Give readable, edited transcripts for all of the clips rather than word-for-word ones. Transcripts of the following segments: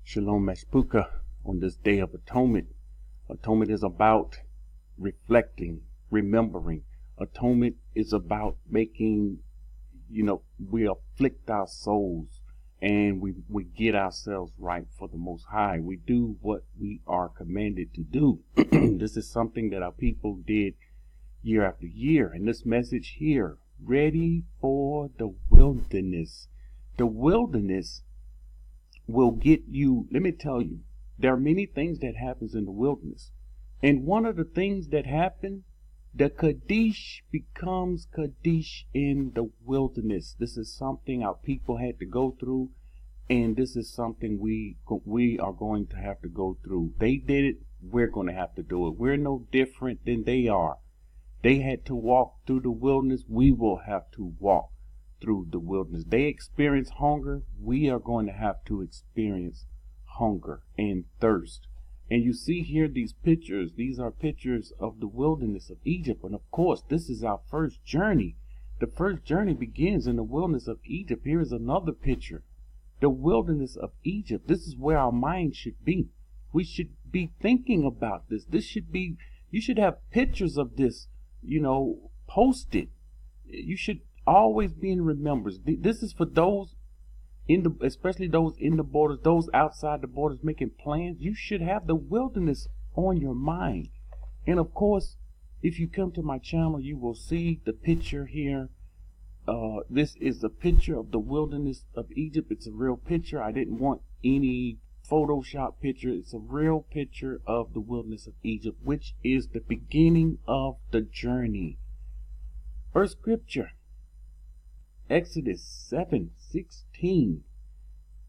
Shalom Mashpuka on this Day of Atonement. Atonement is about reflecting, remembering. Atonement is about making, we afflict our souls and we get ourselves right for the Most High. We do what we are commanded to do. This is something that our people did year after year. And this message here, ready for the wilderness. The wilderness will get you. Let me tell you, there are many things that happens in the wilderness. And one of the things that happen, the Kadesh becomes Kadesh in the wilderness. This is something our people had to go through, and this is something we are going to have to go through. They did it, we're going to have to do it. We're no different than they are. They had to walk through the wilderness, we will have to walk through the wilderness. They experience hunger, we are going to have to experience hunger and thirst. And you see here these pictures. These are pictures of the wilderness of Egypt. And of course, this is our first journey. The first journey begins in the wilderness of Egypt. Here is another picture. The wilderness of Egypt. This is where our mind should be. We should be thinking about this. You should have pictures of this, posted. You should always be in remembrance. This is for those especially those in the borders, those outside the borders making plans. You should have the wilderness on your mind. And of course, if you come to my channel, you will see the picture here. This is a picture of the wilderness of Egypt. It's a real picture. I didn't want any Photoshop picture. It's a real picture of the wilderness of Egypt, which is the beginning of the journey. First scripture, Exodus 7:16.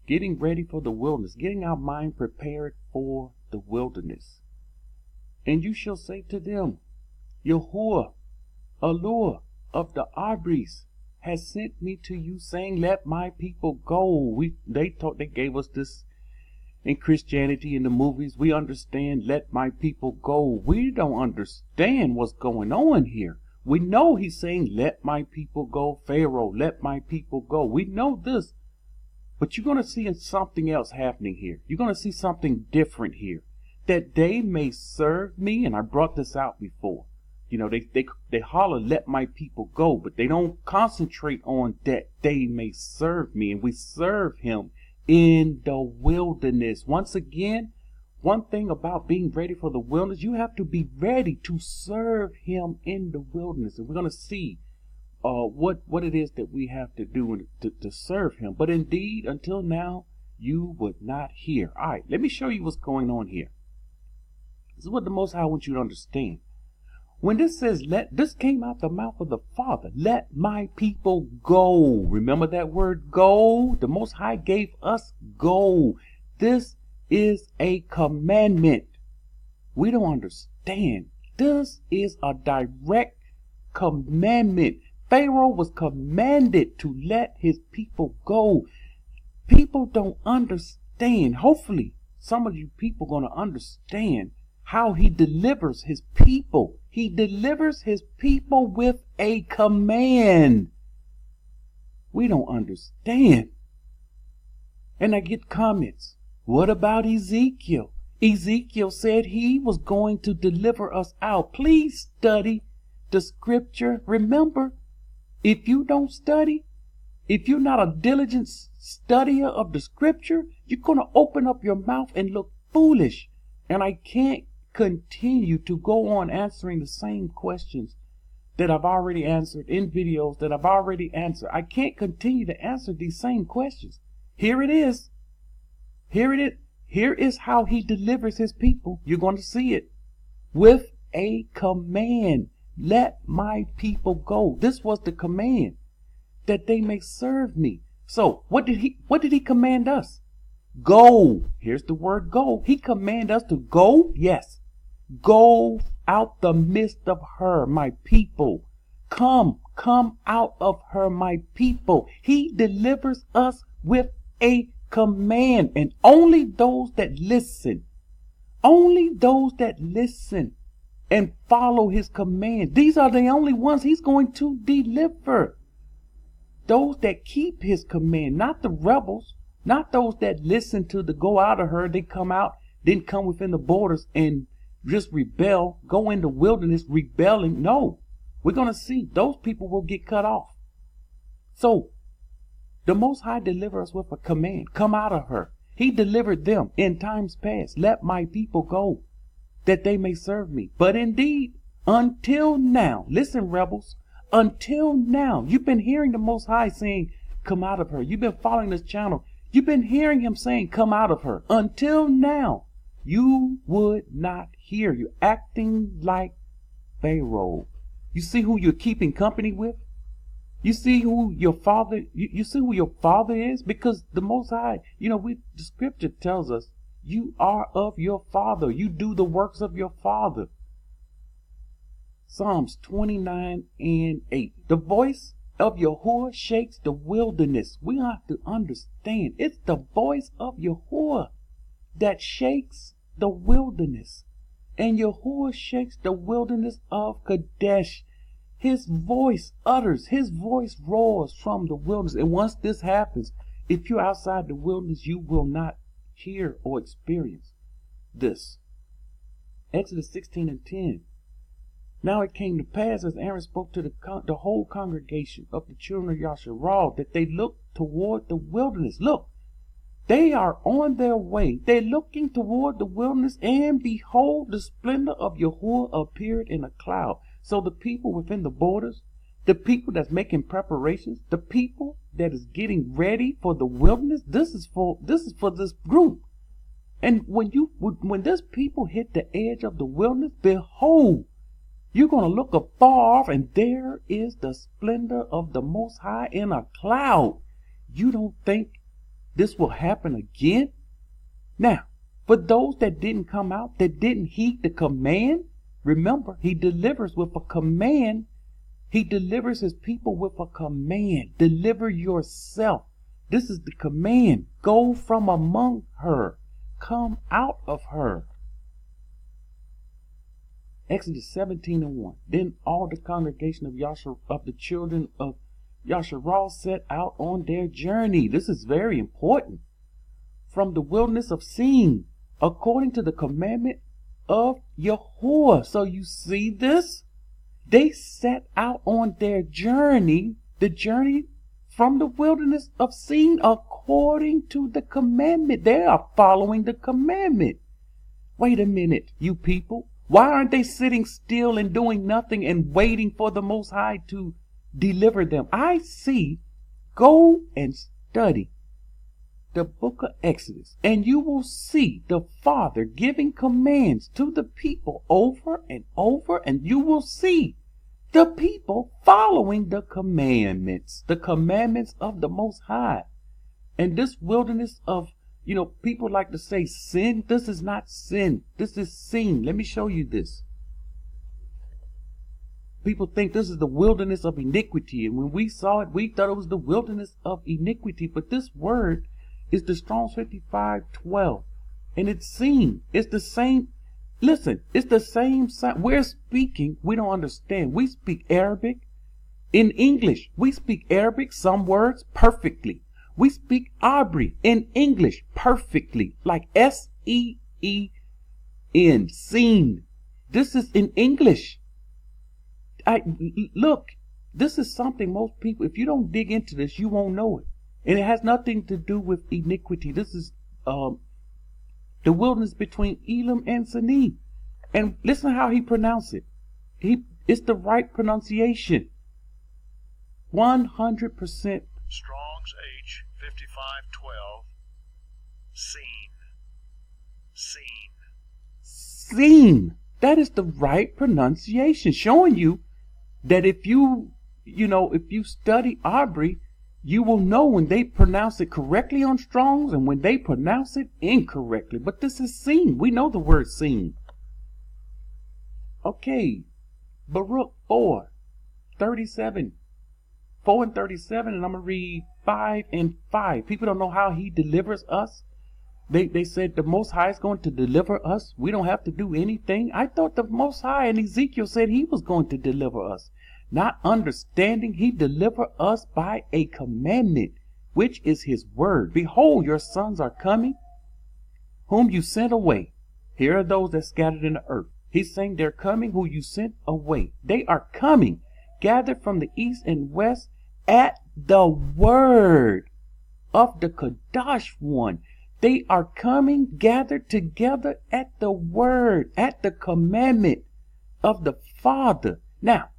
Getting ready for the wilderness, getting our mind prepared for the wilderness. And you shall say to them, Yahuwah, Allah of the Abris, has sent me to you, saying, let my people go. They gave us this in Christianity, in the movies. We understand, let my people go. We don't understand what's going on here. We know he's saying, let my people go. Pharaoh, let my people go. We know this. But you're going to see something else happening here. You're going to see something different here. That they may serve me. And I brought this out before. They holler, let my people go. But they don't concentrate on that they may serve me. And we serve him in the wilderness. Once again, one thing about being ready for the wilderness, you have to be ready to serve him in the wilderness. And we're going to see what it is that we have to do to serve him. But indeed, until now, you would not hear. All right, let me show you what's going on here. This is what the Most High wants you to understand. When this says, this came out the mouth of the Father, let my people go. Remember that word go? The Most High gave us go. This is a commandment. We don't understand. This is a direct commandment. Pharaoh was commanded to let his people go. People don't understand. Hopefully, some of you people are going to understand how he delivers his people. He delivers his people with a command. We don't understand. And I get comments. What about Ezekiel? Ezekiel said he was going to deliver us out. Please study the scripture. Remember, if you don't study, if you're not a diligent studier of the scripture, you're going to open up your mouth and look foolish. And I can't continue to go on answering the same questions that I've already answered in videos that I've already answered. I can't continue to answer these same questions. Here it is. Here it is. Here is how he delivers his people. You're going to see it with a command. Let my people go. This was the command, that they may serve me. So what did he command us? Go. Here's the word go. He commanded us to go. Yes. Go out the midst of her, my people. Come out of her, my people. He delivers us with a command. And only those that listen and follow his command, these are the only ones he's going to deliver. Those that keep his command, not the rebels, Not those that listen to the go out of her, they come out, then come within the borders and just rebel, go in the wilderness rebelling. No, we're going to see those people will get cut off. So the Most High delivered us with a command. Come out of her. He delivered them in times past. Let my people go, that they may serve me. But indeed, until now, listen, rebels, until now, you've been hearing the Most High saying, come out of her. You've been following this channel. You've been hearing him saying, come out of her. Until now, you would not hear. You're acting like Pharaoh. You see who you're keeping company with? You see who your father, you see who your father is? Because the Most High, the scripture tells us, you are of your father. You do the works of your father. Psalms 29:8. The voice of Yahuwah shakes the wilderness. We have to understand, it's the voice of Yahuwah that shakes the wilderness. And Yahuwah shakes the wilderness of Kadesh. His voice utters, his voice roars from the wilderness. And once this happens, if you're outside the wilderness, you will not hear or experience this. Exodus 16:10. Now it came to pass, as Aaron spoke to the whole congregation of the children of Yasharal, that they looked toward the wilderness. Look, they are on their way. They're looking toward the wilderness, and behold, the splendor of Yahuwah appeared in a cloud. So the people within the borders, the people that's making preparations, the people that is getting ready for the wilderness, this is for this group. And when this people hit the edge of the wilderness, behold, you're going to look afar off, and there is the splendor of the Most High in a cloud. You don't think this will happen again? Now, for those that didn't come out, that didn't heed the command, remember, he delivers with a command. He delivers his people with a command. Deliver yourself. This is the command. Go from among her. Come out of her. Exodus 17:1. Then all the congregation of the children of Yasharal set out on their journey. This is very important. From the wilderness of Sin, according to the commandment of Yahuwah. So you see this? They set out on their journey, the journey from the wilderness of Sin, according to the commandment. They are following the commandment. Wait a minute, you people. Why aren't they sitting still and doing nothing and waiting for the Most High to deliver them? I see. Go and study the book of Exodus, and you will see the Father giving commands to the people over and over, and you will see the people following the commandments of the Most High. And this wilderness of, people like to say sin. This is not sin. This is sin. Let me show you this. People think this is the wilderness of iniquity. And when we saw it, we thought it was the wilderness of iniquity. But this word is the Strong's 55:12. And it's sin. It's the same. Listen, it's the same sign. We're speaking. We don't understand. We speak Arabic. In English, we speak Arabic, some words, perfectly. We speak Abri in English perfectly, like S-E-E-N, seen. This is in English. Look, this is something most people, if you don't dig into this, you won't know it. And it has nothing to do with iniquity. This is the wilderness between Elam and Sinai. And listen how he pronounced it. It's the right pronunciation. 100%. Strong's H 5512. Seen. That is the right pronunciation, showing you that if you study Abri, you will know when they pronounce it correctly on Strong's and when they pronounce it incorrectly. But this is seen. We know the word seen. Okay, Baruch 4:37. 4 and 37, and I'm going to read 5 and 5. People don't know how he delivers us. They said the Most High is going to deliver us. We don't have to do anything. I thought the Most High in Ezekiel said he was going to deliver us. Not understanding, he delivered us by a commandment. which is his word. Behold, your sons are coming, whom you sent away. Here are those that scattered in the earth. He's saying they're coming who you sent away. They are coming, gathered from the east and west at the word of the Kadash one. They are coming, gathered together at the word, at the commandment of the Father. Now,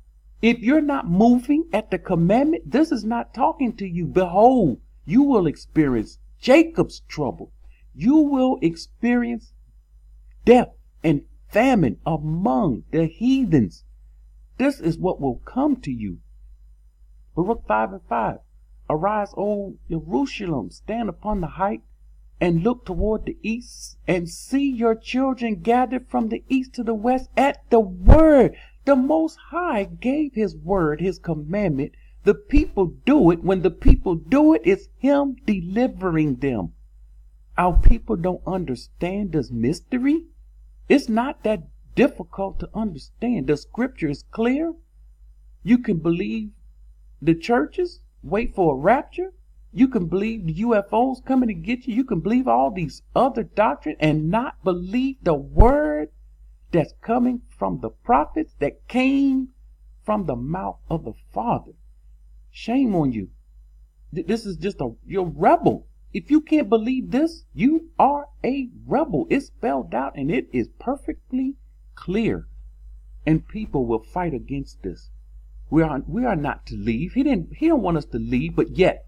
if you're not moving at the commandment, this is not talking to you. Behold, you will experience Jacob's trouble. You will experience death and famine among the heathens. This is what will come to you. Baruch 5:5. Arise, O Jerusalem, stand upon the height, and look toward the east, and see your children gathered from the east to the west at the word. The Most High gave his word, his commandment. The people do it. When the people do it, it's him delivering them. Our people don't understand this mystery. It's not that difficult to understand. The scripture is clear. You can believe the churches, wait for a rapture. You can believe the UFOs coming to get you. You can believe all these other doctrines and not believe the word that's coming from the prophets that came from the mouth of the Father. Shame on you. This is just you're a rebel. If you can't believe this, you are a rebel. It's spelled out and it is perfectly clear. And people will fight against this. We are not to leave. He don't want us to leave, but yet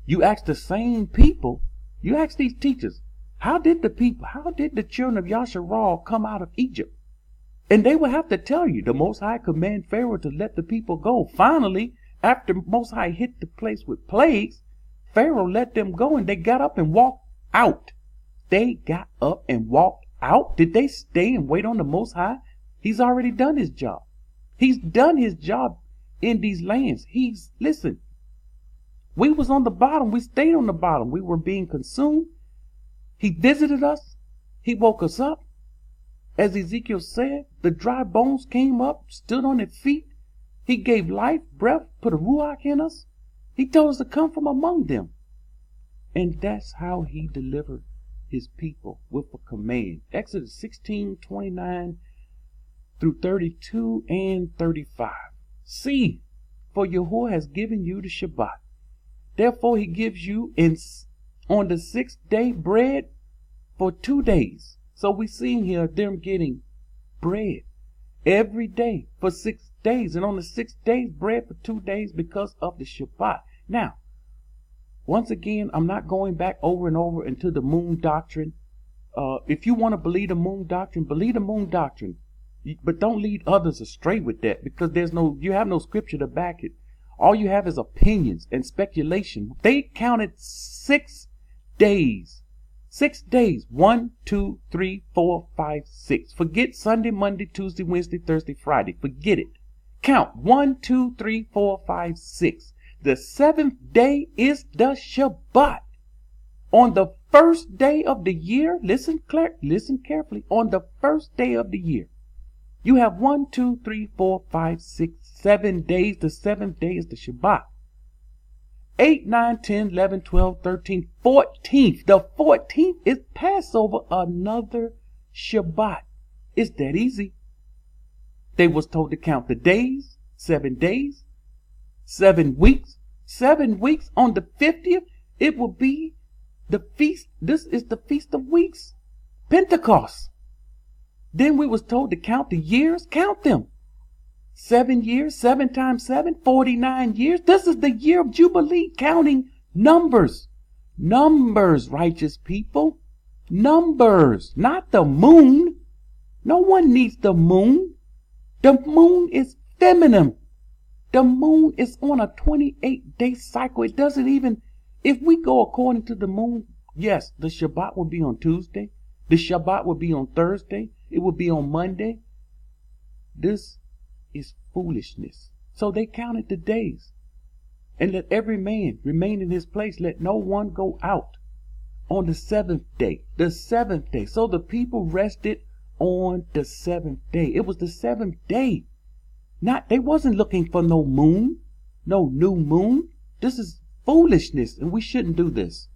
you ask the same people, you ask these teachers, how did the children of Yasharal come out of Egypt? And they will have to tell you, the Most High commanded Pharaoh to let the people go. Finally, after Most High hit the place with plagues, Pharaoh let them go and they got up and walked out. They got up and walked out. Did they stay and wait on the Most High? He's already done his job. He's done his job in these lands. Listen, we was on the bottom. We stayed on the bottom. We were being consumed. He visited us. He woke us up. As Ezekiel said, the dry bones came up, stood on their feet. He gave life, breath, put a ruach in us. He told us to come from among them. And that's how he delivered his people, with a command. Exodus 16:29 through 32 and 35. See, for Yahuwah has given you the Shabbat. Therefore he gives you on the 6th day bread for 2 days. So we see here them getting bread every day for 6 days. And on the 6th day, bread for 2 days because of the Shabbat. Now, once again, I'm not going back over and over into the moon doctrine. If you want to believe the moon doctrine, believe the moon doctrine. But don't lead others astray with that, because you have no scripture to back it. All you have is opinions and speculation. They counted 6 days. 6 days. 1, 2, 3, 4, 5, 6. Forget Sunday, Monday, Tuesday, Wednesday, Thursday, Friday. Forget it. Count 1, 2, 3, 4, 5, 6. The 7th day is the Shabbat. On the first day of the year, listen carefully. On the first day of the year, you have 1, 2, 3, 4, 5, 6, 7 days. The 7th day is the Shabbat. 8, 9, 10, 11, 12, 13, 14th. The 14th is Passover, another Shabbat. It's that easy. They was told to count the days, 7 days, 7 weeks. 7 weeks. On the 50th, it will be the feast. This is the Feast of Weeks, Pentecost. Then we was told to count the years. Count them. 7 years, 7 times 7, 49 years. This is the year of Jubilee, counting numbers. Numbers, righteous people. Numbers, not the moon. No one needs the moon. The moon is feminine. The moon is on a 28-day cycle. It doesn't even, if we go according to the moon, yes, the Shabbat will be on Tuesday. The Shabbat will be on Thursday. It will be on Monday. This is foolishness. So they counted the days. And let every man remain in his place. Let no one go out on the 7th day. The 7th day. So the people rested on the 7th day. It was the 7th day. They wasn't looking for no moon, no new moon. This is foolishness, and we shouldn't do this.